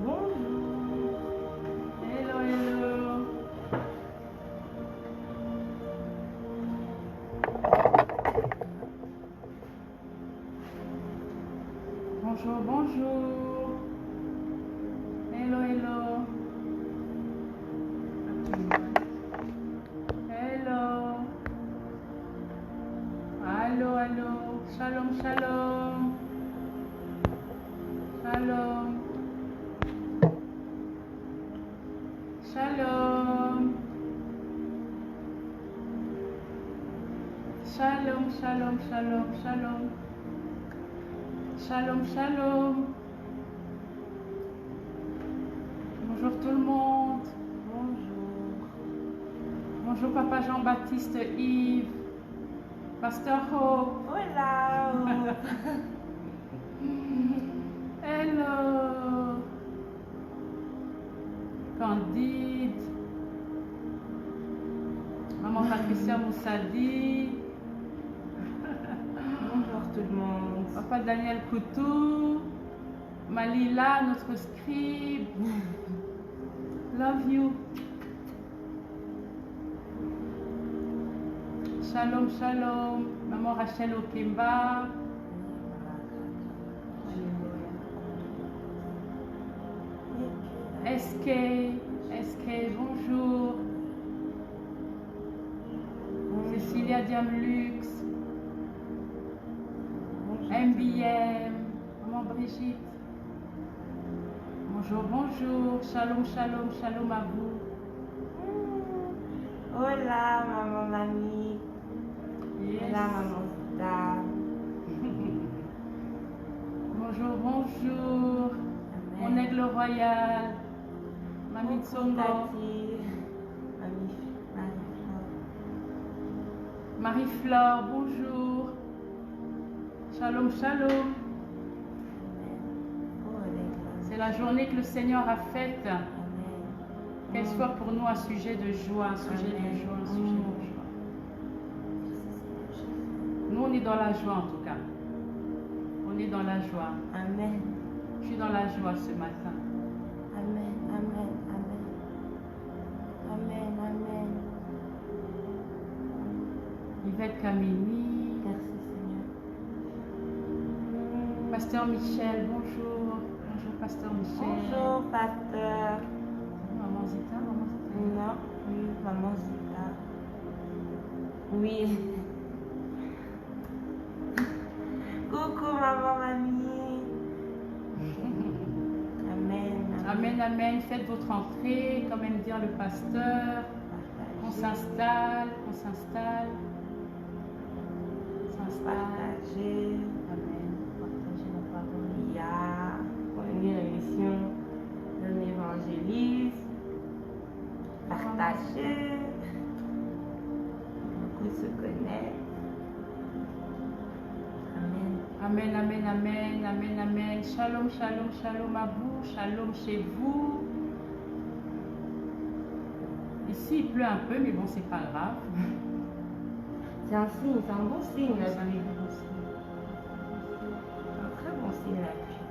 Bonjour. Hello, hello. Bonjour, bonjour. Hello, hello. Hello. Allô, allô. Shalom, shalom. Shalom. Shalom. Shalom, shalom, shalom, shalom. Shalom, shalom. Bonjour tout le monde. Bonjour. Bonjour Papa Jean-Baptiste Yves. Pasteur Hope. Hola. Hello. Candide. Maman Patricia Moussadi. Bonjour tout le monde. Papa Daniel Coutou. Malila, notre scribe. Love you. Shalom, shalom. Maman Rachel Okemba. SK, bonjour. Cecilia Diamlux. MBM. Maman Brigitte. Bonjour, bonjour. Shalom, shalom, shalom à vous. Hola, maman mamie. Yes. Hola, maman Zita. Bonjour, bonjour. Mon aigle royal. Mamie Tsongo. Tati. Marie-Flore, bonjour. Shalom, shalom. C'est la journée que le Seigneur a faite. Qu'elle soit pour nous un sujet de joie, un sujet de joie, un sujet de joie. Nous, on est dans la joie en tout cas. On est dans la joie. Amen. Je suis dans la joie ce matin. Amen. Amen. Amen. Amen. Amen. Yvette Kamini. Merci Seigneur. Pasteur Michel, bonjour. Bonjour Pasteur Michel. Bonjour, pasteur. Maman Zita, maman Zita. Non, oui, maman Zita. Oui. Coucou, maman mamie. Amen. Amen, amen. Faites votre entrée, comme aime dire le pasteur. On s'installe, on s'installe. On s'installe. Partager. Amen. Partagez la parole. Il y a une émission d'un évangéliste. Partager. Beaucoup se connaissent. Amen. Amen, amen, amen, amen, amen. Shalom, shalom, shalom à vous. Shalom chez vous. Ici, il pleut un peu, mais bon, c'est pas grave. C'est un signe, c'est un bon signe la C'est un pluie. bon signe. Un très bon signe la pluie.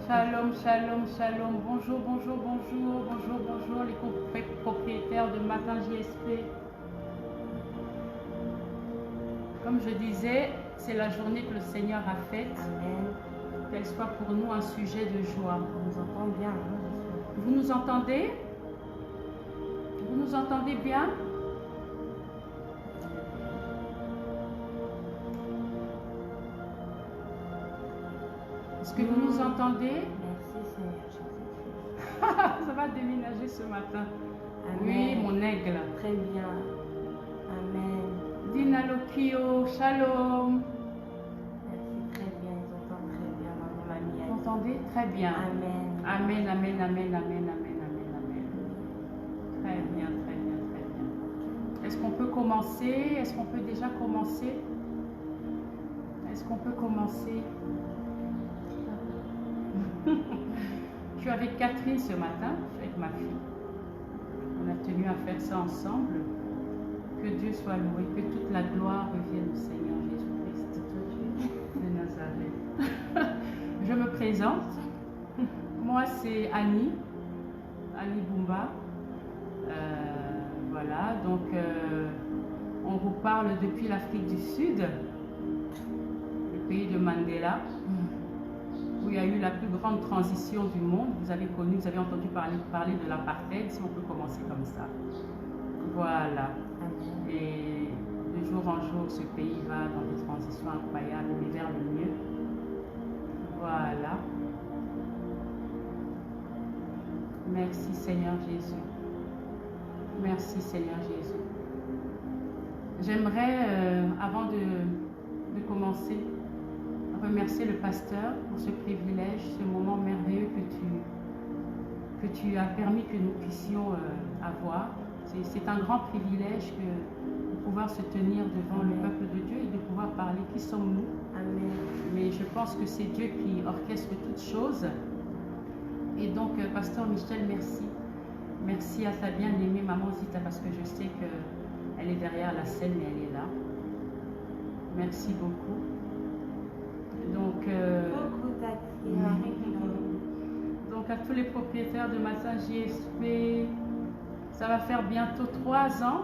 Shalom, shalom, shalom. Bonjour, bonjour, bonjour, bonjour, bonjour, les propriétaires de Matin JSP. Comme je disais, c'est la journée que le Seigneur a faite. Amen. Qu'elle soit pour nous un sujet de joie. On nous entend bien. Hein, Vous nous entendez? Vous nous entendez bien? Est-ce que vous nous entendez? Merci Seigneur Jésus-Christ. Ça va déménager ce matin. Amen. Oui, mon aigle. Très bien. Amen. Dina Lokio, shalom. Merci, très bien. Ils entendent très bien, maman mamie. Vous entendez? Très bien. Amen. Amen, amen, amen, amen, amen, amen, amen. Très bien, très bien, très bien. Est-ce qu'on peut commencer? Est-ce qu'on peut déjà commencer? Est-ce qu'on peut commencer? Je suis avec Catherine ce matin, je suis avec ma fille. On a tenu à faire ça ensemble. Que Dieu soit loué, que toute la gloire revienne au Seigneur Jésus-Christ de Nazareth. Je me présente. Moi, c'est Annie Bumba. Voilà, donc on vous parle depuis l'Afrique du Sud, le pays de Mandela, où il y a eu la plus grande transition du monde. Vous avez entendu parler de l'apartheid, si on peut commencer comme ça. Voilà. Et de jour en jour, ce pays va dans des transitions incroyables, mais vers le mieux. Voilà. Merci Seigneur Jésus. Merci Seigneur Jésus. J'aimerais, avant de commencer, remercier le pasteur pour ce privilège, ce moment merveilleux que tu as permis que nous puissions avoir. C'est un grand privilège de pouvoir se tenir devant le peuple de Dieu et de pouvoir parler. Qui sommes-nous? Amen. Mais je pense que c'est Dieu qui orchestre toutes choses. Et donc, pasteur Michel, merci. Merci à ta bien-aimée maman Zita, parce que je sais qu'elle est derrière la scène, mais elle est là. Merci beaucoup. Donc, donc à tous les propriétaires de Matin JSP, ça va faire bientôt 3 ans.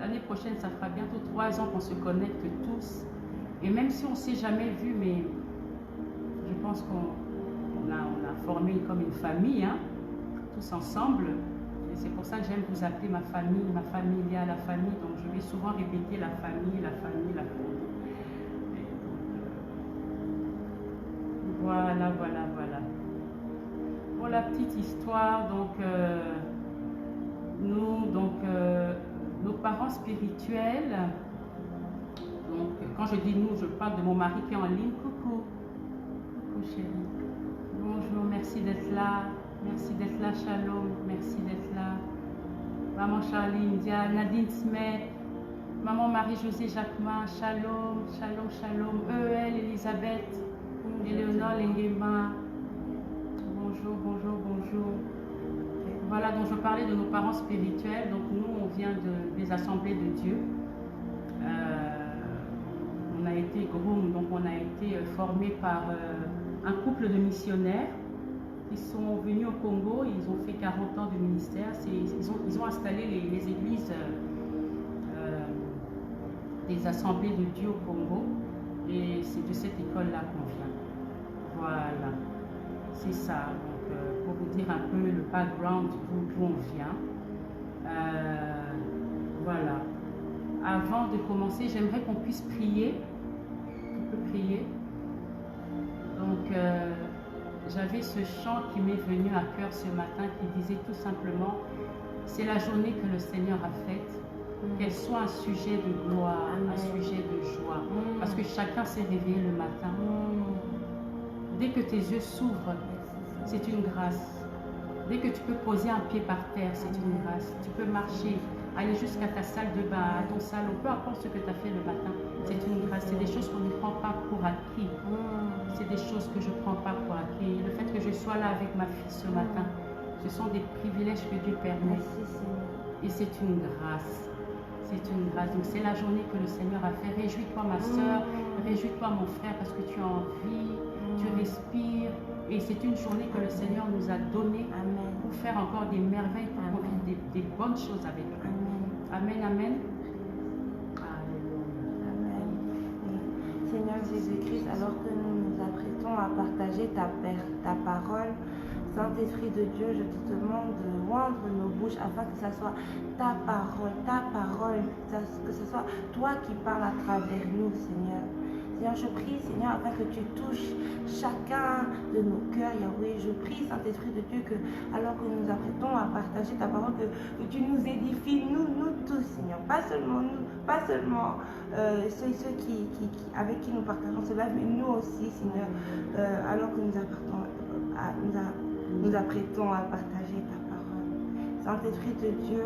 L'année prochaine, ça fera bientôt 3 ans qu'on se connecte tous. Et même si on ne s'est jamais vu, mais je pense qu'on a formé comme une famille, hein, tous ensemble. Et c'est pour ça que j'aime vous appeler ma famille il y a la famille. Donc je vais souvent répéter la famille, la famille, la famille. Et donc, voilà. Pour la petite histoire, donc nos parents spirituels, donc quand je dis nous, je parle de mon mari qui est en ligne. Coucou chérie. Bonjour, merci d'être là. Merci d'être là, Shalom. Merci d'être là. Maman Charline, Nadine Smet, Maman Marie-Josée Jacquemin, Shalom, Shalom, Shalom. EL, Elisabeth, Éléonore Lenguema. Bonjour. Voilà, donc je parlais de nos parents spirituels. Donc nous, on vient des assemblées de Dieu. On a été groom, donc on a été formés par un couple de missionnaires. Ils sont venus au Congo, ils ont fait 40 ans de ministère. Ils ont installé les églises des assemblées de Dieu au Congo. Et c'est de cette école-là qu'on vient. Voilà, c'est ça. Donc, pour vous dire un peu le background d'où on vient. Voilà. Avant de commencer, j'aimerais qu'on puisse prier. On peut prier. Donc, j'avais ce chant qui m'est venu à cœur ce matin qui disait tout simplement: c'est la journée que le Seigneur a faite, qu'elle soit un sujet de gloire, un sujet de joie, parce que chacun s'est réveillé le matin. Dès que tes yeux s'ouvrent, c'est une grâce. Dès que tu peux poser un pied par terre, c'est une grâce. Tu peux marcher, aller jusqu'à ta salle de bain, à ton salon, peu importe ce que tu as fait le matin, c'est une grâce. C'est des choses qu'on ne prend pas pour acquis. C'est des choses que je ne prends pas pour acquis. Le fait que je sois là avec ma fille ce matin, ce sont des privilèges que Dieu permet. Et c'est une grâce. C'est une grâce. Donc c'est la journée que le Seigneur a fait. Réjouis-toi ma soeur, réjouis-toi mon frère, parce que tu es en vie, tu respires. Et c'est une journée que le Seigneur nous a donnée pour faire encore des merveilles, pour qu'on vive des bonnes choses avec lui. Amen, amen. Amen. Seigneur Jésus-Christ, alors que nous nous apprêtons à partager ta parole, Saint-Esprit de Dieu, je te demande de rendre nos bouches afin que ce soit ta parole, que ce soit toi qui parles à travers nous, Seigneur. Seigneur, je prie, Seigneur, afin que tu touches chacun de nos cœurs, Yahweh. Je prie, Saint-Esprit de Dieu, que alors que nous nous apprêtons à partager ta parole, que tu nous édifies, nous tous, Seigneur. Pas seulement nous, pas seulement ceux avec qui nous partageons cela, mais nous aussi, Seigneur, alors que nous apprêtons à partager ta parole. Saint-Esprit de Dieu,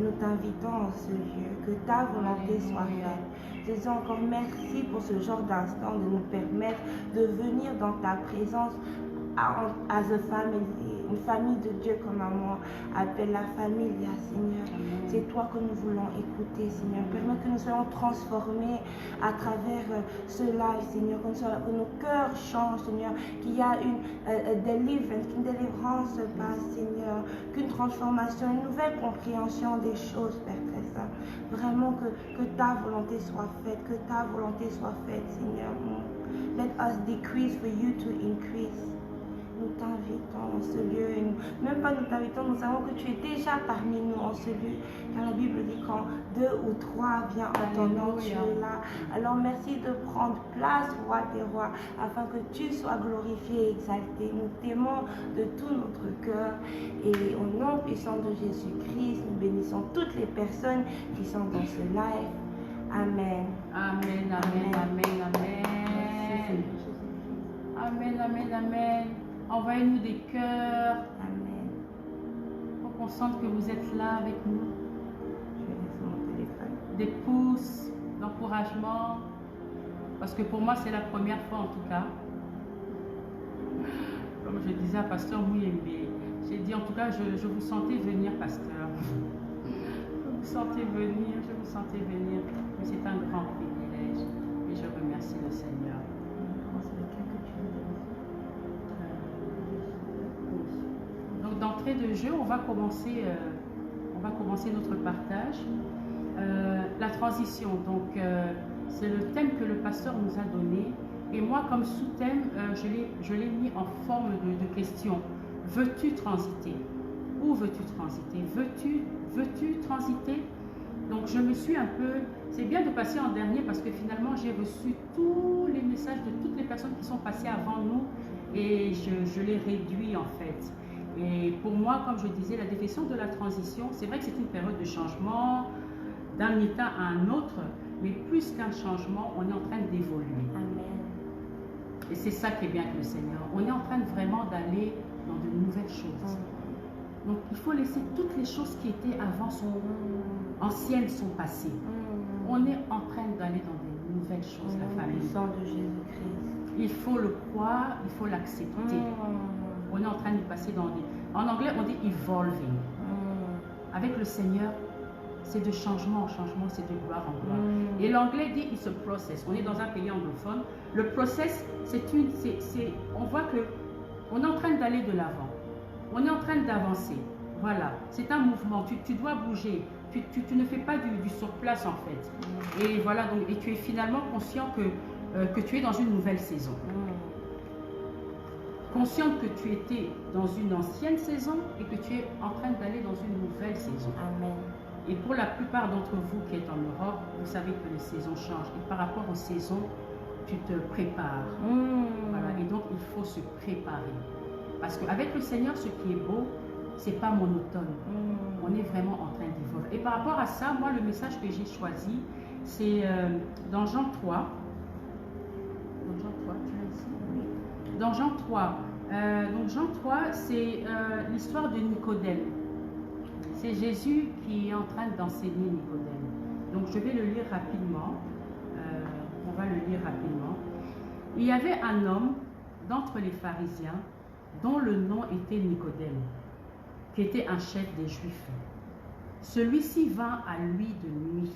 nous t'invitons en ce lieu, que ta volonté soit faite. Je dis encore merci pour ce genre d'instant, de nous permettre de venir dans ta présence as a family, une famille de Dieu comme maman appelle la familia, Seigneur. C'est toi que nous voulons écouter, Seigneur. Permets que nous soyons transformés à travers ce live, Seigneur. Que nos cœurs changent, Seigneur. Qu'il y a une délivrance se passe, Seigneur. Qu'une transformation, une nouvelle compréhension des choses, Père très saint. Vraiment que ta volonté soit faite, que ta volonté soit faite, Seigneur. Let us decrease for you to increase. Nous t'invitons en ce lieu, et même pas nous t'invitons, nous savons que tu es déjà parmi nous en ce lieu, car la Bible dit quand 2 ou 3 viennent en ton nom, tu es là. Alors merci de prendre place, roi des rois, afin que tu sois glorifié et exalté. Nous t'aimons de tout notre cœur, et au nom puissant de Jésus-Christ, nous bénissons toutes les personnes qui sont dans ce live. Amen. Amen, amen, amen, amen. Amen, amen, amen. Envoyez-nous des cœurs. Amen. Pour qu'on sente que vous êtes là avec nous. Je vais laisser mon téléphone. Des pouces, d'encouragement. Parce que pour moi, c'est la première fois en tout cas. Comme je disais à Pasteur Mouyembe, j'ai dit en tout cas, je vous sentais venir, Pasteur. Je vous sentais venir, je vous sentais venir. Mais c'est un grand privilège. Et je remercie le Seigneur. Donc d'entrée de jeu, on va commencer notre partage. La transition, donc c'est le thème que le pasteur nous a donné. Et moi, comme sous-thème, je l'ai mis en forme de question. Veux-tu transiter? Où veux-tu transiter? Veux-tu transiter? Donc je me suis un peu... C'est bien de passer en dernier parce que finalement, j'ai reçu tous les messages de toutes les personnes qui sont passées avant nous et je les réduis en fait. Et pour moi, comme je disais, la définition de la transition, c'est vrai que c'est une période de changement d'un état à un autre, mais plus qu'un changement, on est en train d'évoluer. Amen. Et c'est ça qui est bien avec le Seigneur. On est en train vraiment d'aller dans de nouvelles choses. Donc il faut laisser toutes les choses qui étaient avant, anciennes, sont passées. On est en train d'aller dans de nouvelles choses, la famille. Le sang de Jésus-Christ. Il faut le croire, il faut l'accepter. On est en train de passer dans des... En anglais, on dit evolving. Avec le Seigneur, c'est de changement en changement, c'est de gloire en gloire. Et l'anglais dit it's a process. On est dans un pays anglophone. Le process, on voit que on est en train d'aller de l'avant. On est en train d'avancer. Voilà, c'est un mouvement. Tu dois bouger. Tu ne fais pas du sur place en fait. Et voilà, donc, et tu es finalement conscient que tu es dans une nouvelle saison. Consciente que tu étais dans une ancienne saison et que tu es en train d'aller dans une nouvelle saison. Amen. Et pour la plupart d'entre vous qui êtes en Europe, vous savez que les saisons changent. Et par rapport aux saisons, tu te prépares. Voilà, et donc il faut se préparer. Parce qu'avec le Seigneur, ce qui est beau, c'est pas monotone. On est vraiment en train d'évoluer. Et par rapport à ça, moi, le message que j'ai choisi, c'est dans Jean 3. Dans Jean 3, tu l'as ici? Oui. Dans Jean 3. Donc Jean 3, c'est l'histoire de Nicodème. C'est Jésus qui est en train d'enseigner Nicodème. Donc je vais le lire rapidement. On va le lire rapidement. Il y avait un homme d'entre les pharisiens dont le nom était Nicodème, qui était un chef des Juifs. Celui-ci vint à lui de nuit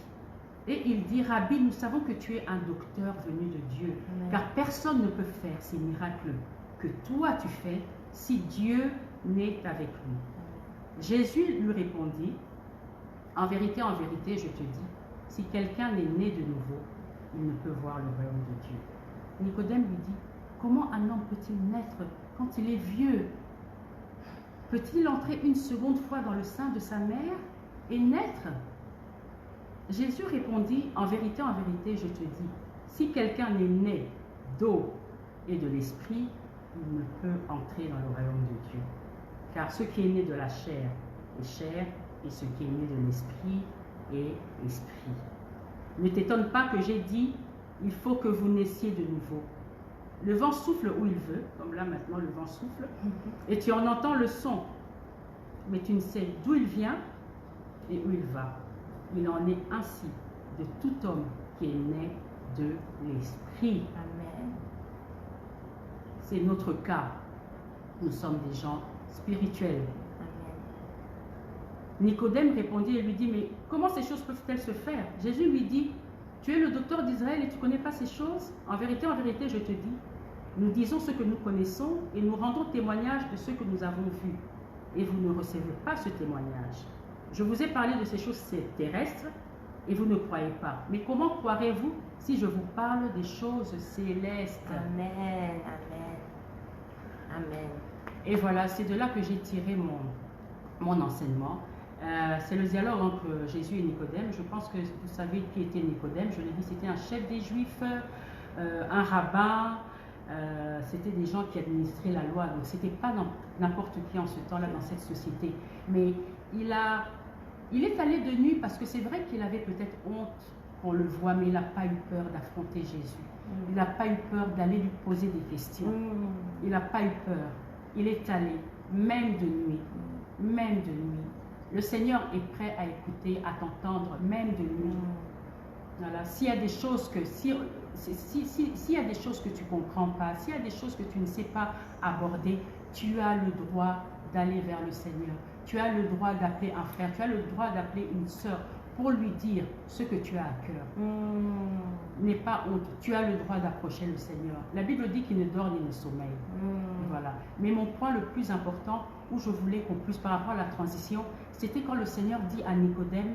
et il dit: Rabbi, nous savons que tu es un docteur venu de Dieu, car personne ne peut faire ces miracles que toi tu fais si Dieu n'est avec lui. Jésus lui répondit: en vérité, je te dis, si quelqu'un est né de nouveau, il ne peut voir le royaume de Dieu. Nicodème lui dit: comment un homme peut-il naître quand il est vieux? Peut-il entrer une seconde fois dans le sein de sa mère et naître? Jésus répondit: en vérité, je te dis, si quelqu'un est né d'eau et de l'esprit, il ne peut entrer dans le royaume de Dieu. Car ce qui est né de la chair est chair, et ce qui est né de l'esprit est esprit. Ne t'étonne pas que j'ai dit: il faut que vous naissiez de nouveau. Le vent souffle où il veut, comme là maintenant le vent souffle, et tu en entends le son, mais tu ne sais d'où il vient et où il va. Il en est ainsi de tout homme qui est né de l'esprit. Amen. C'est notre cas. Nous sommes des gens spirituelle. Amen. Nicodème répondit et lui dit, mais comment ces choses peuvent-elles se faire? Jésus lui dit, tu es le docteur d'Israël et tu ne connais pas ces choses? En vérité, je te dis, nous disons ce que nous connaissons et nous rendons témoignage de ce que nous avons vu. Et vous ne recevez pas ce témoignage. Je vous ai parlé de ces choses terrestres et vous ne croyez pas. Mais comment croirez-vous si je vous parle des choses célestes? Amen. Amen. Amen. Et voilà, c'est de là que j'ai tiré mon enseignement. C'est le dialogue entre Jésus et Nicodème. Je pense que vous savez qui était Nicodème. Je l'ai dit, c'était un chef des Juifs, un rabbin. C'était des gens qui administraient la loi. Donc, c'était pas n'importe qui en ce temps-là dans cette société. Mais il est allé de nuit parce que c'est vrai qu'il avait peut-être honte qu'on le voit, mais il n'a pas eu peur d'affronter Jésus. Il n'a pas eu peur d'aller lui poser des questions. Il n'a pas eu peur. Il est allé, même de nuit. Même de nuit. Le Seigneur est prêt à écouter, à t'entendre, même de nuit. Voilà. S'il y a des choses que s'il y a des choses que tu ne comprends pas, s'il y a des choses que tu ne sais pas aborder, tu as le droit d'aller vers le Seigneur. Tu as le droit d'appeler un frère, tu as le droit d'appeler une sœur pour lui dire ce que tu as à cœur. N'aie pas honte, tu as le droit d'approcher le Seigneur. La Bible dit qu'il ne dort ni ne sommeille. Voilà. Mais mon point le plus important, où je voulais qu'on puisse par rapport à la transition, c'était quand le Seigneur dit à Nicodème,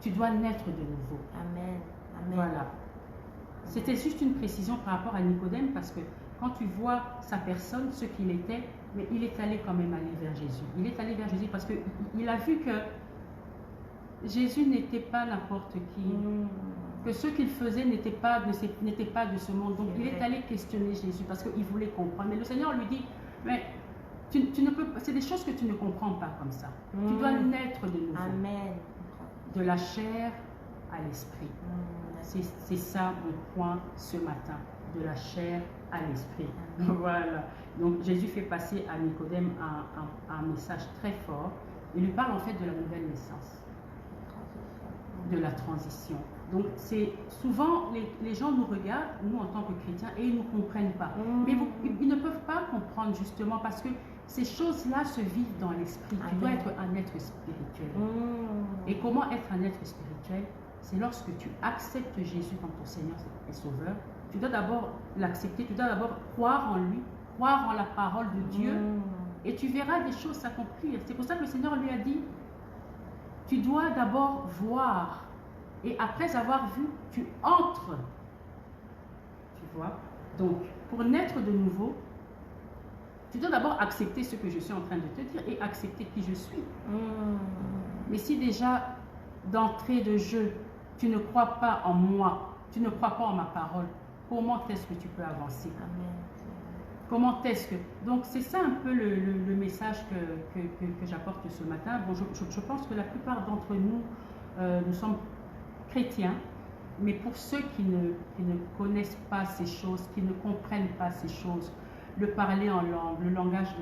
tu dois naître de nouveau. Amen. Amen. Voilà. C'était juste une précision par rapport à Nicodème parce que quand tu vois sa personne, ce qu'il était, mais il est allé quand même aller vers Jésus. Il est allé vers Jésus parce qu'il a vu que Jésus n'était pas n'importe qui, que ce qu'il faisait n'était pas de ce monde. Donc il est allé questionner Jésus parce qu'il voulait comprendre. Mais le Seigneur lui dit, mais tu ne peux pas, c'est des choses que tu ne comprends pas comme ça. Tu dois naître de nouveau. Amen. De la chair à l'esprit. C'est ça mon point ce matin, de la chair à l'esprit. Voilà. Donc Jésus fait passer à Nicodème un message très fort. Il lui parle en fait de la nouvelle naissance, de la transition. Donc c'est souvent les gens nous regardent, nous en tant que chrétiens, et ils ne nous comprennent pas. Mais ils ne peuvent pas comprendre justement parce que ces choses-là se vivent dans l'esprit. Tu dois être un être spirituel. Et comment être un être spirituel? C'est lorsque tu acceptes Jésus comme ton Seigneur et Sauveur. Tu dois d'abord l'accepter, tu dois d'abord croire en lui, croire en la parole de Dieu, et tu verras des choses s'accomplir. C'est pour ça que le Seigneur lui a dit, tu dois d'abord voir, et après avoir vu, tu entres. Tu vois? Donc, pour naître de nouveau, tu dois d'abord accepter ce que je suis en train de te dire et accepter qui je suis. Mais si déjà, d'entrée de jeu, tu ne crois pas en moi, tu ne crois pas en ma parole, comment est-ce que tu peux avancer? Amen. Comment est-ce que... Donc c'est ça un peu le message que j'apporte ce matin. Bon, je pense que la plupart d'entre nous, nous sommes chrétiens, mais pour ceux qui ne connaissent pas ces choses, qui ne comprennent pas ces choses, le parler en langue, le langage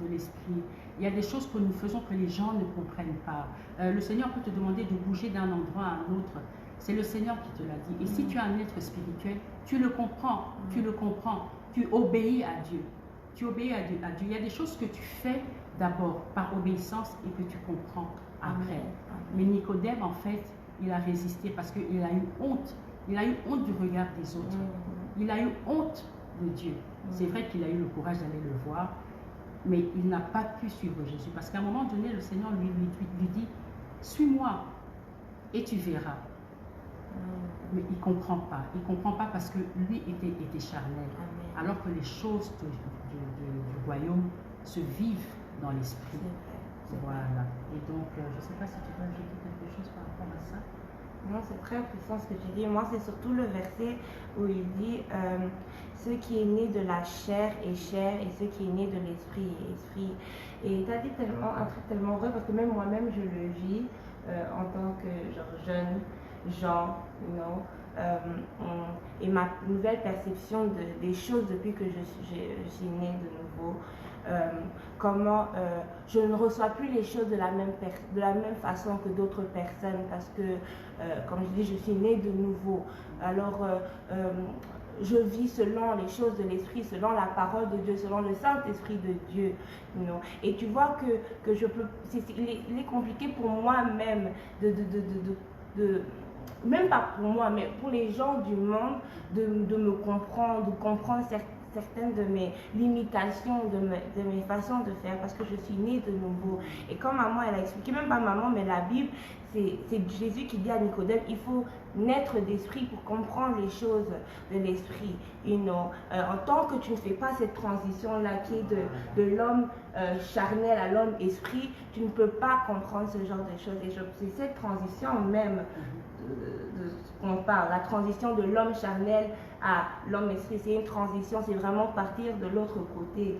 de l'esprit, il y a des choses que nous faisons que les gens ne comprennent pas. Le Seigneur peut te demander de bouger d'un endroit à un autre. C'est le Seigneur qui te l'a dit. Et si tu es un être spirituel, tu le comprends, tu le comprends. Tu obéis à Dieu. Tu obéis à Dieu. Il y a des choses que tu fais d'abord par obéissance et que tu comprends après. Mais Nicodème, en fait, il a résisté parce qu'il a eu honte. Il a eu honte du regard des autres. Il a eu honte de Dieu. C'est vrai qu'il a eu le courage d'aller le voir, mais il n'a pas pu suivre Jésus. Parce qu'à un moment donné, le Seigneur lui dit, suis-moi et tu verras. Mais il ne comprend pas. Il ne comprend pas parce que lui était charnel. Alors que les choses du royaume se vivent dans l'esprit. Voilà. Et donc, je ne sais pas si tu peux ajouter quelque chose par rapport à ça. Non, c'est très puissant ce que tu dis. Moi, c'est surtout le verset où il dit ce qui est né de la chair est chair et ce qui est né de l'esprit est esprit. Et tu as dit un truc tellement vrai parce que même moi-même, je le vis en tant que jeune gens, et ma nouvelle perception des choses depuis que je suis née de nouveau. Comment je ne reçois plus les choses de la même façon que d'autres personnes parce que, comme je dis, je suis née de nouveau. Alors, je vis selon les choses de l'esprit, selon la parole de Dieu, selon le Saint-Esprit de Dieu. Non. Et tu vois que je peux, il est compliqué pour moi-même même pas pour moi, mais pour les gens du monde, de me comprendre, de comprendre certaines de mes limitations, de mes façons de faire, parce que je suis née de nouveau. Et comme maman, elle a expliqué, même pas maman, mais la Bible, c'est Jésus qui dit à Nicodème, il faut naître d'esprit pour comprendre les choses de l'esprit. En tant que tu ne fais pas cette transition-là qui est de l'homme charnel à l'homme esprit, tu ne peux pas comprendre ce genre de choses. Et c'est cette transition même de ce qu'on parle, la transition de l'homme charnel à l'homme esprit, c'est une transition, c'est vraiment partir de l'autre côté,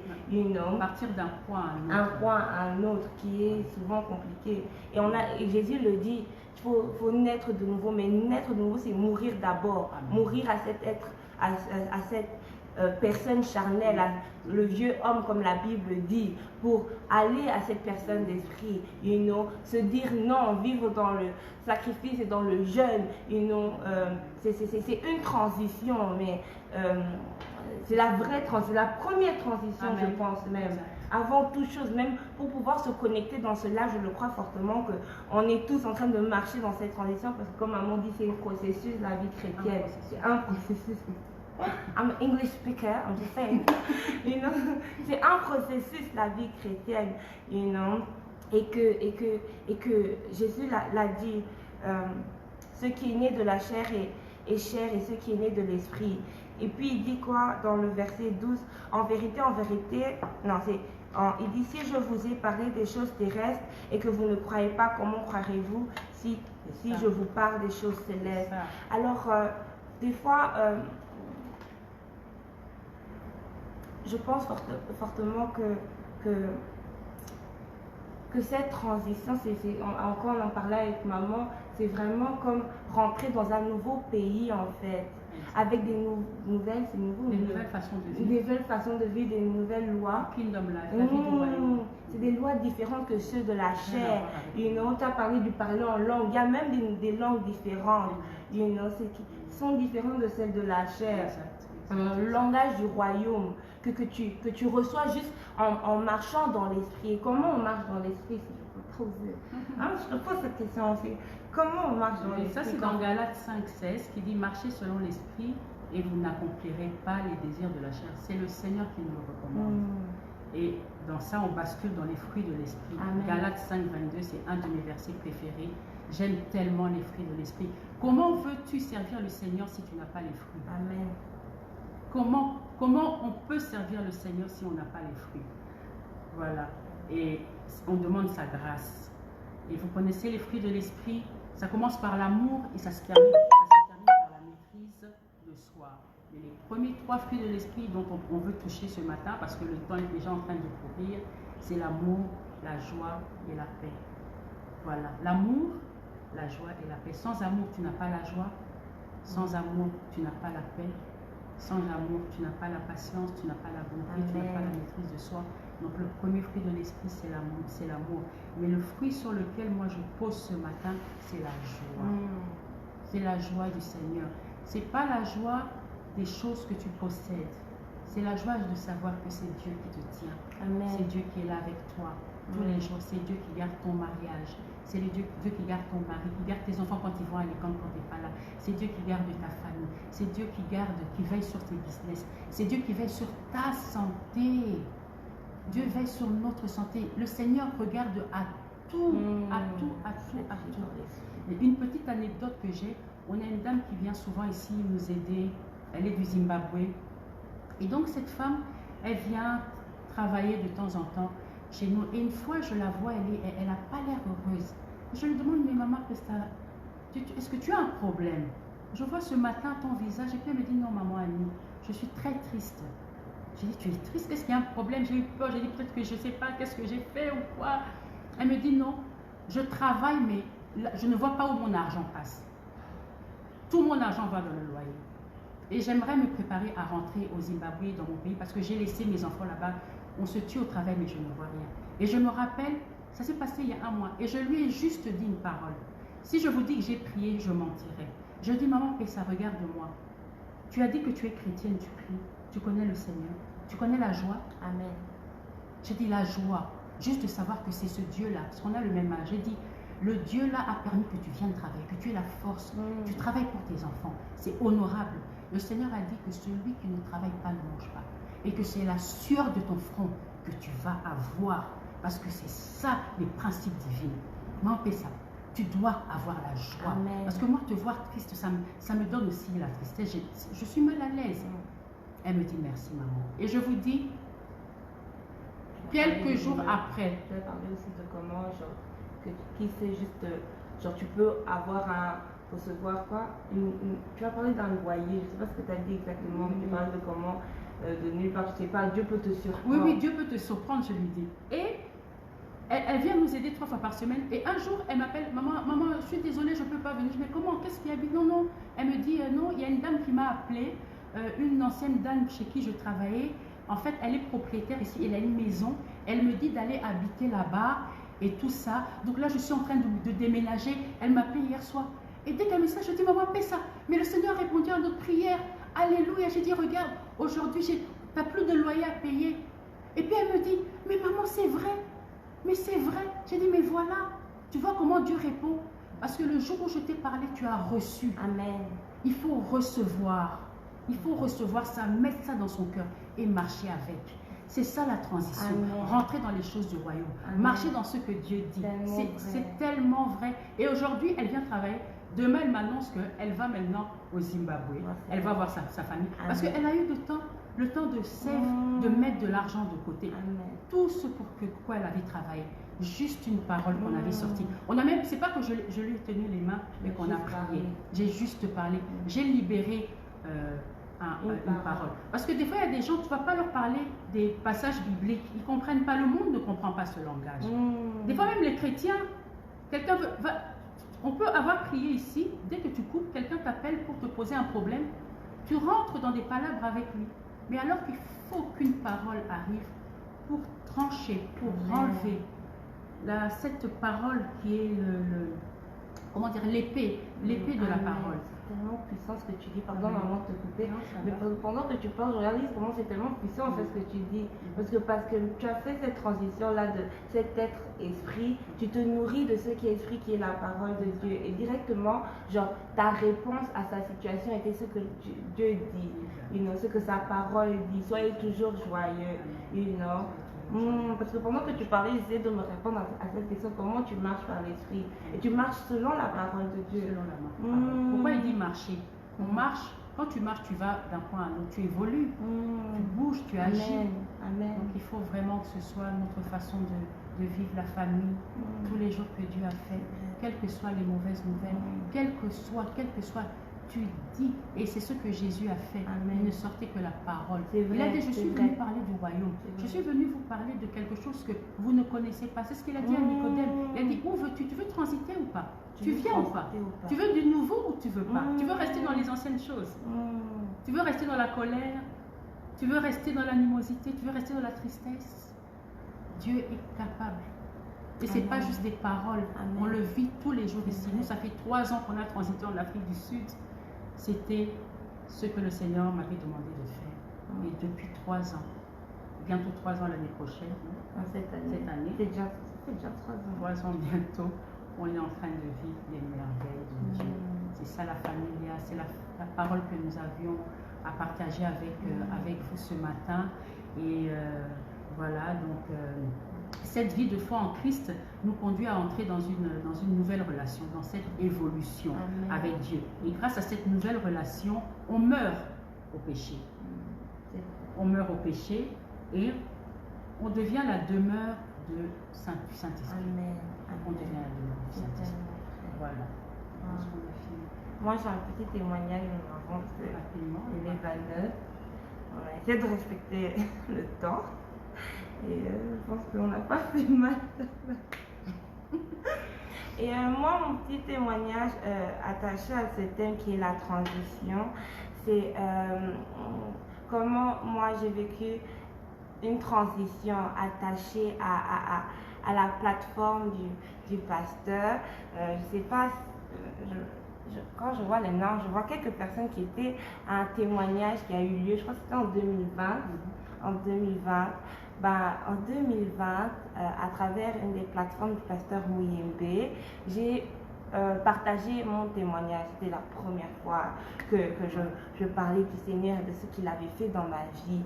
partir d'un point à un autre. Un point à un autre qui est souvent compliqué. Et Jésus le dit, il faut naître de nouveau, mais naître de nouveau, c'est mourir d'abord, mourir à cet être, à cette personne charnelle, le vieux homme comme la Bible dit, pour aller à cette personne d'esprit, se dire non, vivre dans le sacrifice et dans le jeûne, c'est une transition, mais c'est la vraie transition, c'est la première transition. Amen. Je pense même. Exact. Avant toute chose, même pour pouvoir se connecter dans cela, je le crois fortement qu'on est tous en train de marcher dans cette transition, parce que comme maman dit, c'est un processus, la vie chrétienne, c'est un processus. I'm an English speaker, I'm just saying. C'est un processus, la vie chrétienne, et que Jésus l'a dit, ce qui est né de la chair est chair, et ce qui est né de l'esprit. Et puis il dit quoi dans le verset 12? En vérité, non, il dit, si je vous ai parlé des choses terrestres et que vous ne croyez pas, comment croirez-vous si je vous parle des choses célestes? Alors, des fois, je pense fortement que cette transition, encore on en parlait avec maman, c'est vraiment comme rentrer dans un nouveau pays en fait, avec des nouvelles façons de vivre. Des nouvelles façons de vivre, des nouvelles lois. Kingdom life, la vie du royaume. C'est des lois différentes que ceux de la chair. Tu as parlé du parler en langue, il y a même des langues différentes, qui sont différentes de celles de la chair. Le langage du royaume que tu reçois juste en marchant dans l'esprit. Comment on marche dans l'esprit, si je peux poser je te pose cette question aussi. Comment on marche dans l'esprit? Ça, c'est dans Galates 5,16 qui dit, marchez selon l'esprit et vous n'accomplirez pas les désirs de la chair. C'est le Seigneur qui nous le recommande. Et dans ça, on bascule dans les fruits de l'esprit. Galates 5,22, c'est un de mes versets préférés. J'aime tellement les fruits de l'esprit. Comment veux-tu servir le Seigneur si tu n'as pas les fruits? Amen. Comment on peut servir le Seigneur si on n'a pas les fruits? Voilà. Et on demande sa grâce. Et vous connaissez les fruits de l'esprit, ça commence par l'amour et ça se termine par la maîtrise de soi. Mais les premiers 3 fruits de l'esprit dont on veut toucher ce matin, parce que le temps est déjà en train de courir, c'est l'amour, la joie et la paix. Voilà. L'amour, la joie et la paix. Sans amour, tu n'as pas la joie. Sans amour, tu n'as pas la paix. Sans l'amour, tu n'as pas la patience, tu n'as pas la bonté, tu n'as pas la maîtrise de soi. Donc le premier fruit de l'esprit, c'est l'amour. Mais le fruit sur lequel moi je pose ce matin, c'est la joie. C'est la joie du Seigneur. Ce n'est pas la joie des choses que tu possèdes. C'est la joie de savoir que c'est Dieu qui te tient. C'est Dieu qui est là avec toi tous les jours. C'est Dieu qui garde ton mariage. C'est Dieu qui garde ton mari, qui garde tes enfants quand ils vont à l'école, quand tu n'es pas là. C'est Dieu qui garde ta famille. C'est Dieu qui veille sur tes business. C'est Dieu qui veille sur ta santé. Dieu veille sur notre santé. Le Seigneur regarde à tout, à tout. Et une petite anecdote que j'ai, on a une dame qui vient souvent ici nous aider. Elle est du Zimbabwe. Et donc cette femme, elle vient travailler de temps en temps chez nous. Et une fois, je la vois, elle n'a pas l'air heureuse. Je lui demande, mais maman, est-ce que tu as un problème? Je vois ce matin ton visage. Et puis elle me dit, non, maman Annie, je suis très triste. J'ai dit, tu es triste? Est-ce qu'il y a un problème? J'ai eu peur. J'ai dit, peut-être que je ne sais pas qu'est-ce que j'ai fait ou quoi. Elle me dit, non, je travaille, mais je ne vois pas où mon argent passe. Tout mon argent va dans le loyer. Et j'aimerais me préparer à rentrer au Zimbabwe, dans mon pays, parce que j'ai laissé mes enfants là-bas. On se tue au travail, mais je ne vois rien. Et je me rappelle, ça s'est passé il y a un mois, et je lui ai juste dit une parole. Si je vous dis que j'ai prié, je mentirais. Je dis, maman, et ça regarde moi. Tu as dit que tu es chrétienne, tu pries, tu connais le Seigneur, tu connais la joie. Amen. J'ai dit la joie, juste de savoir que c'est ce Dieu-là, parce qu'on a le même âge. J'ai dit, le Dieu-là a permis que tu viennes travailler, que tu aies la force, tu travailles pour tes enfants. C'est honorable. Le Seigneur a dit que celui qui ne travaille pas ne mange pas. Et que c'est la sueur de ton front que tu vas avoir. Parce que c'est ça, les principes divins. M'empêche ça. Tu dois avoir la joie. Amen. Parce que moi, te voir triste, ça me donne aussi la tristesse. Je suis mal à l'aise. Elle me dit merci, maman. Et je vous dis, quelques jours après. Je vais parler aussi de comment, genre, qui c'est juste, genre, tu peux recevoir quoi tu vas parler d'un loyer, je ne sais pas ce que tu as dit exactement, tu parles de comment, de nulle part, je ne sais pas, Dieu peut te surprendre. Oui, Dieu peut te surprendre, je lui dis. Et elle vient nous aider 3 fois par semaine. Et un jour, elle m'appelle, maman, je suis désolée, je ne peux pas venir. Je dis, mais comment, qu'est-ce qu'il y a? Non. Elle me dit, non, il y a une dame qui m'a appelée, une ancienne dame chez qui je travaillais. En fait, elle est propriétaire ici, elle a une maison. Elle me dit d'aller habiter là-bas et tout ça. Donc là, je suis en train de déménager. Elle m'a appelé hier soir. Et dès qu'elle me dit ça, je dis, maman, paie ça. Mais le Seigneur a répondu à notre prière. Alléluia. J'ai dit, regarde, aujourd'hui, tu n'as plus de loyer à payer. Et puis elle me dit, mais maman, c'est vrai. Mais c'est vrai. J'ai dit, mais voilà. Tu vois comment Dieu répond. Parce que le jour où je t'ai parlé, tu as reçu. Amen. Il faut recevoir. Il faut recevoir ça, mettre ça dans son cœur et marcher avec. C'est ça la transition. Amen. Rentrer dans les choses du royaume. Amen. Marcher dans ce que Dieu dit. C'est tellement vrai. Et aujourd'hui, elle vient travailler. Demain, elle m'annonce qu'elle va maintenant au Zimbabwe. Elle va voir sa famille. Amen. Parce qu'elle a eu le temps de save, de mettre de l'argent de côté. Amen. Tout ce pourquoi elle avait travaillé. Juste une parole qu'on avait sortie. On a même, c'est pas que je lui ai tenu les mains, mais qu'on a prié. J'ai juste parlé. J'ai libéré une parole. Parce que des fois, il y a des gens, tu ne vas pas leur parler des passages bibliques. Ils ne comprennent pas. Le monde ne comprend pas ce langage. Des fois, même les chrétiens, on peut avoir prié ici. Dès que tu coupes, quelqu'un t'appelle pour te poser un problème. Tu rentres dans des palabres avec lui. Mais alors qu'il faut qu'une parole arrive pour trancher, pour enlever cette parole qui est comment dire, l'épée de la parole. C'est tellement puissant ce que tu dis, pardon maman de te couper, mais pendant que tu parles, je réalise comment c'est tellement puissant en fait ce que tu dis, parce que tu as fait cette transition là de cet être esprit, tu te nourris de ce qui est esprit, qui est la parole de Dieu, et directement, genre, ta réponse à sa situation était ce que Dieu dit, ce que sa parole dit, soyez toujours joyeux, parce que pendant que tu parlais, j'essayais de me répondre à cette question, comment tu marches par l'esprit. Et tu marches selon la parole de Dieu. Selon la parole. Pourquoi il dit marcher? On marche, quand tu marches, tu vas d'un point à l'autre, tu évolues, tu bouges, tu agis. Amen. Donc il faut vraiment que ce soit notre façon de vivre la famille, tous les jours que Dieu a fait, quelles que soient les mauvaises nouvelles, quelles que soient, tu dis, et c'est ce que Jésus a fait. Amen. Il ne sortait que la parole. Vrai, il a dit, je suis venu parler du royaume. Je suis venu vous parler de quelque chose que vous ne connaissez pas. C'est ce qu'il a dit à Nicodème. Il a dit, où veux-tu? Tu veux transiter ou pas? Tu viens ou pas? Tu veux du nouveau ou tu veux pas? Tu veux rester dans les anciennes choses? Tu veux rester dans la colère? Tu veux rester dans l'animosité? Tu veux rester dans la tristesse? Dieu est capable. Et ce n'est pas juste des paroles. Amen. On le vit tous les jours ici. Nous, ça fait 3 ans qu'on a transité en Afrique du Sud. C'était ce que le Seigneur m'avait demandé de faire. Et depuis 3 ans, bientôt 3 ans l'année prochaine, cette année. C'est déjà 3 ans. 3 ans bientôt, on est en train de vivre les merveilles de Dieu. C'est ça la familia, c'est la parole que nous avions à partager avec vous ce matin. Et voilà, donc cette vie de foi en Christ nous conduit à entrer dans une nouvelle relation, dans cette évolution avec Dieu. Et grâce à cette nouvelle relation, on meurt au péché. On meurt au péché et on devient la demeure du Saint-Esprit. On devient la demeure du Saint-Esprit. Voilà. Moi, j'ai un petit témoignage de maman, parce que il est 29. On a essayé de respecter le temps. Et je pense qu'on n'a pas fait mal. Et moi, mon petit témoignage attaché à ce thème qui est la transition, c'est comment moi j'ai vécu une transition attachée à la plateforme du pasteur. Je ne sais pas, quand je vois les noms, je vois quelques personnes qui étaient à un témoignage qui a eu lieu, je crois que c'était en 2020. En 2020, en 2020, à travers une des plateformes du pasteur Mouyembe, j'ai partagé mon témoignage. C'était la première fois que je parlais du Seigneur et de ce qu'il avait fait dans ma vie.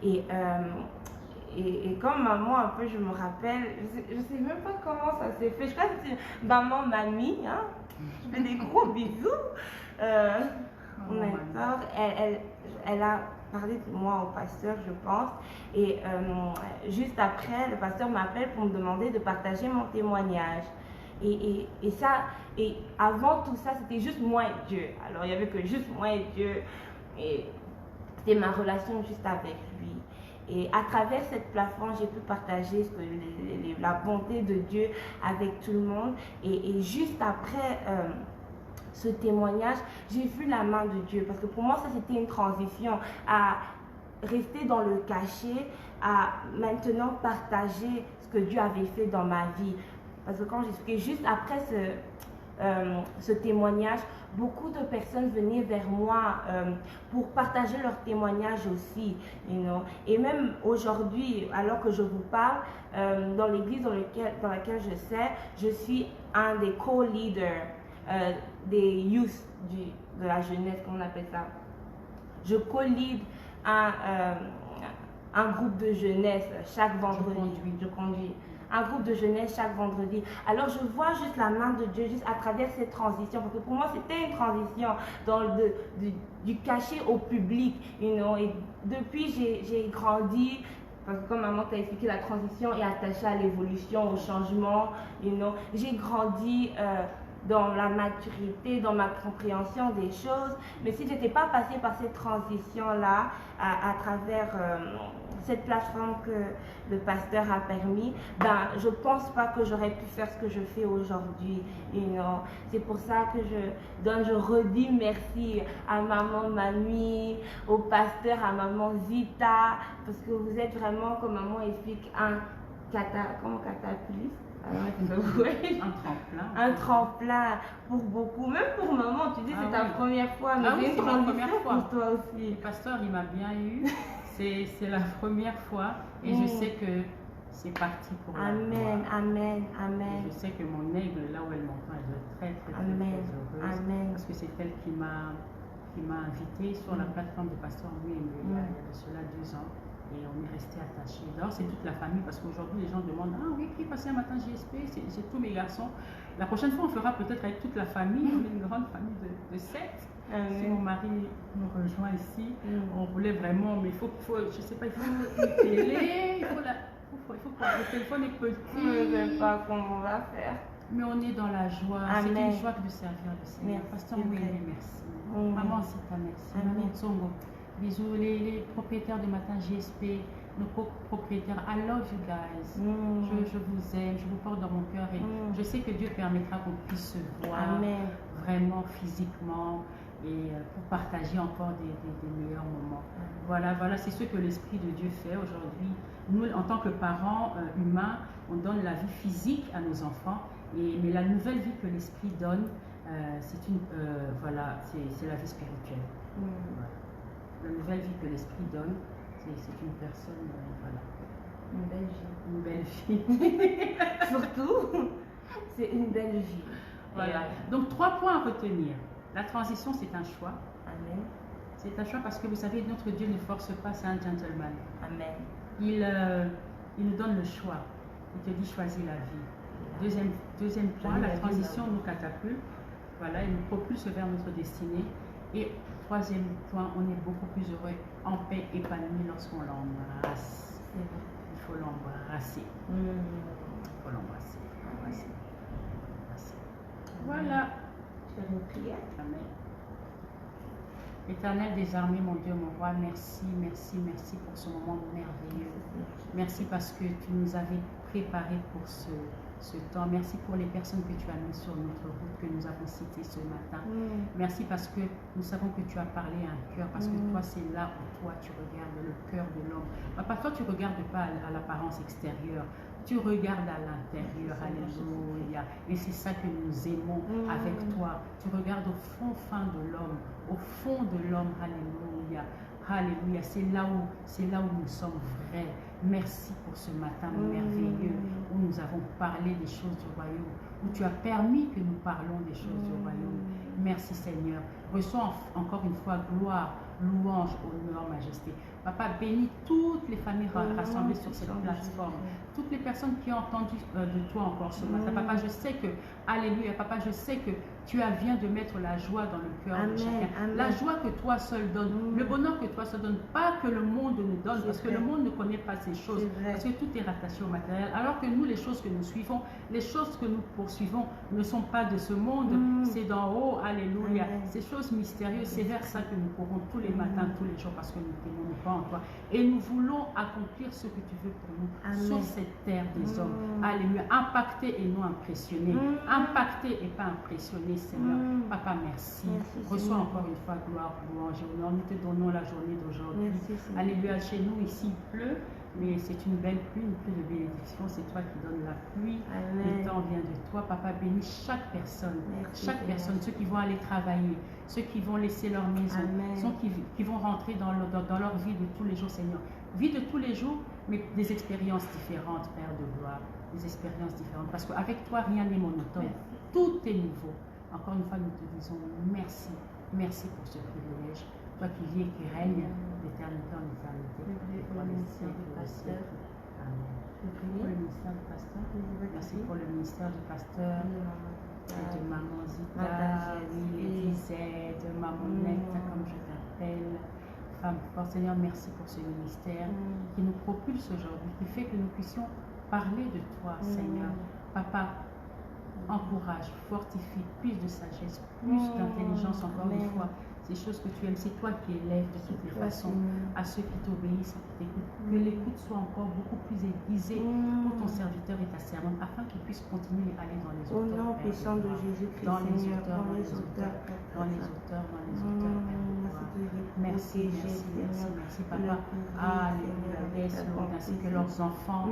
Et comme maman, un peu, je me rappelle, je ne sais même pas comment ça s'est fait. Je crois que c'est maman, mamie, hein? Je fais des gros bisous. Elle a parlé de moi au pasteur, je pense. Et juste après, le pasteur m'appelle pour me demander de partager mon témoignage. Et avant tout ça, c'était juste moi et Dieu. Alors, il n'y avait que juste moi et Dieu. Et c'était ma relation juste avec lui. Et à travers cette plateforme, j'ai pu partager la bonté de Dieu avec tout le monde. Et juste après ce témoignage, j'ai vu la main de Dieu. Parce que pour moi, ça, c'était une transition à rester dans le cachet, à maintenant partager ce que Dieu avait fait dans ma vie. Parce que quand j'expliquais, juste après ce témoignage, beaucoup de personnes venaient vers moi pour partager leur témoignage aussi. Et même aujourd'hui, alors que je vous parle, dans l'église dans laquelle je sers, je suis un des co-leaders des youth, de la jeunesse, comme on appelle ça. Je co-lead un groupe de jeunesse chaque vendredi. Je conduis un groupe de jeunesse chaque vendredi. Alors je vois juste la main de Dieu juste à travers cette transition, parce que pour moi c'était une transition du cachet au public, et depuis j'ai grandi, parce que comme maman t'a expliqué, la transition est attachée à l'évolution, au changement, j'ai grandi dans la maturité, dans ma compréhension des choses. Mais si je n'étais pas passée par cette transition-là, à travers cette plateforme que le pasteur a permis, je ne pense pas que j'aurais pu faire ce que je fais aujourd'hui. C'est pour ça que je redis merci à maman Mamie, au pasteur, à maman Zita, parce que vous êtes vraiment, comme maman explique, un catapuliste. Un tremplin pour beaucoup, même pour maman. Tu dis c'est ta première fois, mais c'est une première fois pour toi aussi. Le pasteur, il m'a bien eu. C'est la première fois et je sais que c'est parti pour moi. Amen. Je sais que mon aigle, là où elle m'entend, elle est très heureuse. Parce que c'est elle qui m'a invité sur la plateforme de pasteur Mouyembe il y a de cela 2 ans. Et on est resté attachés. D'ailleurs, c'est toute la famille parce qu'aujourd'hui, les gens demandent « Ah oui, qui est passé un matin GSP ?» C'est tous mes garçons. La prochaine fois, on fera peut-être avec toute la famille. On est une grande famille de 7. Si mon mari nous rejoint ici, on voulait vraiment, mais il faut je sais pas, il faut une télé, il faut le téléphone est petit. Je ne sais pas comment on va faire. Mais on est dans la joie. C'est une joie de servir le Seigneur. Pasteur Mouyembe, merci. Maman Sita, merci. Maman Tsongo. Bisous les propriétaires de Matin GSP, nos propriétaires. I love you guys. Je vous aime, je vous porte dans mon cœur et je sais que Dieu permettra qu'on puisse se voir vraiment physiquement et pour partager encore des meilleurs moments. Voilà, c'est ce que l'Esprit de Dieu fait aujourd'hui. Nous, en tant que parents humains, on donne la vie physique à nos enfants, mais la nouvelle vie que l'Esprit donne, c'est la vie spirituelle. Voilà. La nouvelle vie que l'Esprit donne, c'est une personne, Une belle vie. Surtout, c'est une belle vie. Voilà. Donc 3 points à retenir. La transition, c'est un choix. Amen. C'est un choix parce que vous savez, notre Dieu ne force pas, c'est un gentleman. Amen. Il nous donne le choix. Il te dit choisis la vie. Deuxième point, la transition nous catapulte. Voilà, il nous propulse vers notre destinée. Et 3e point, on est beaucoup plus heureux, en paix, épanoui lorsqu'on l'embrasse. Il faut l'embrasser. Il faut l'embrasser. Voilà. Je vais nous prier. Amen. Éternel des armées, mon Dieu, mon roi, merci pour ce moment merveilleux. Merci parce que tu nous avais préparé pour ce temps. Merci pour les personnes que tu as mises sur notre route, que nous avons citées ce matin. Merci parce que nous savons que tu as parlé à un cœur, parce que toi, c'est là où toi, tu regardes le cœur de l'homme. Parfois, tu ne regardes pas à l'apparence extérieure. Tu regardes à l'intérieur, alléluia. Et c'est ça que nous aimons avec toi. Tu regardes au fond fin de l'homme, au fond de l'homme, alléluia. Alléluia, c'est là où nous sommes vrais. Merci pour ce matin merveilleux où nous avons parlé des choses du royaume, où tu as permis que nous parlons des choses du royaume. Merci Seigneur. Reçois encore une fois gloire, louange, honneur, majesté. Papa, bénis toutes les familles rassemblées sur cette plateforme, toutes les personnes qui ont entendu de toi encore ce matin. Papa, je sais que, alléluia, papa, je sais que tu viens de mettre la joie dans le cœur de chacun. La joie que toi seul donnes, le bonheur que toi seul donnes, pas que le monde nous donne, parce que le monde ne connaît pas ces choses, parce que tout est rattaché au matériel. Alors que nous, les choses que nous suivons, les choses que nous poursuivons ne sont pas de ce monde, c'est d'en haut, alléluia. Ces choses mystérieuses, c'est vers ça que nous courons tous les matins, tous les jours, parce que nous t'aimons pas en toi. Et nous voulons accomplir ce que tu veux pour nous sur cette terre des hommes. Alléluia. Impacter et non impressionner. Impacter et pas impressionner, Seigneur. Papa, merci. Reçois encore une fois gloire, louange et honneur. Nous te donnons la journée d'aujourd'hui. Alléluia. Chez nous, ici, il pleut. Mais c'est une belle pluie, une pluie de bénédiction. C'est toi qui donnes la pluie. Le temps vient de toi. Papa, bénis chaque personne. Chaque personne, ceux qui vont aller travailler, ceux qui vont laisser leur maison, ceux qui vont rentrer dans leur vie de tous les jours, Seigneur. Vie de tous les jours, mais des expériences différentes, Père de gloire. Des expériences différentes. Parce qu'avec toi, rien n'est monotone. Tout est nouveau. Encore une fois, nous te disons merci. Merci pour ce privilège. Toi qui vis et qui règne d'éternité en éternité. Pour le ministère du pasteur. Amen. Pour le ministère du pasteur. Merci pour le ministère du pasteur. Et de maman Zita, Elisée, de maman Netta, comme je t'appelle. Femme forte, Seigneur, merci pour ce ministère qui nous propulse aujourd'hui, qui fait que nous puissions parler de toi, Seigneur. Papa, encourage, fortifie, plus de sagesse, plus d'intelligence, encore une fois. Ces choses que tu aimes, c'est toi qui élèves de toutes les façons à ceux qui t'obéissent et qui t'écoutent. Que l'écoute soit encore beaucoup plus aiguisée pour ton serviteur et ta servante, afin qu'il puisse continuer à aller dans les auteurs. Au nom puissant de Jésus-Christ, dans les Seigneur, auteurs, dans les auteurs, dans les auteurs, dans les auteurs. Merci, merci, merci, merci, Papa. Alléluia, laisse-le, ainsi que leurs enfants,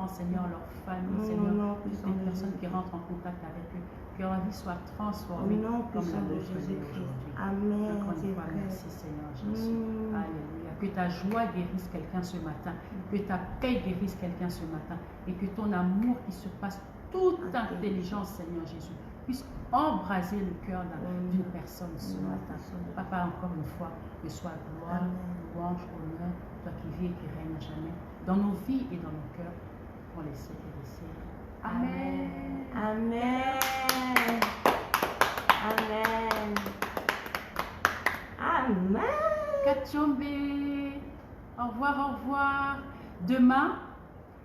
Seigneur, leurs familles, Seigneur, toutes les personnes qui rentrent en contact avec eux. Que leur vie soit transformée comme la de Jésus-Christ. Amen. Encore une fois, merci Seigneur Jésus. Alléluia. Que ta joie guérisse quelqu'un ce matin. Que ta paix guérisse quelqu'un ce matin. Et que ton amour qui surpasse toute intelligence, Seigneur Jésus, puisse embraser le cœur d'une personne ce matin. Papa, encore une fois, que soit gloire, louange, honneur, toi qui vis et qui règne à jamais, dans nos vies et dans nos cœurs, pour les siècles des siècles. Amen. Amen. Amen. Amen. Kachombe. Au revoir, au revoir. Demain,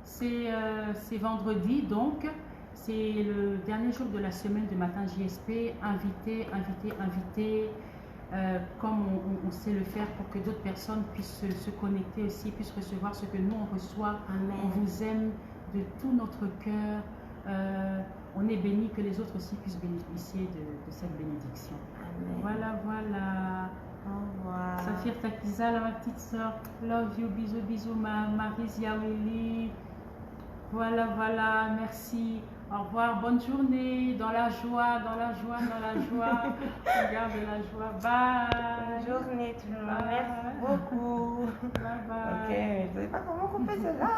c'est vendredi, donc c'est le dernier jour de la semaine de Matin JSP. Invité. Comme on sait le faire pour que d'autres personnes puissent se connecter aussi, puissent recevoir ce que nous on reçoit. Amen. On vous aime de tout notre cœur. On est béni, que les autres aussi puissent bénéficier de cette bénédiction. Amen. Voilà. Au revoir. Saphir Takiza, ma petite soeur. Love you, bisous, Marisia Willy. Voilà, merci. Au revoir, bonne journée, dans la joie. Regarde la joie. Bye. Bonne journée tout le monde. Merci beaucoup. Bye. Ok, je ne sais pas comment couper cela.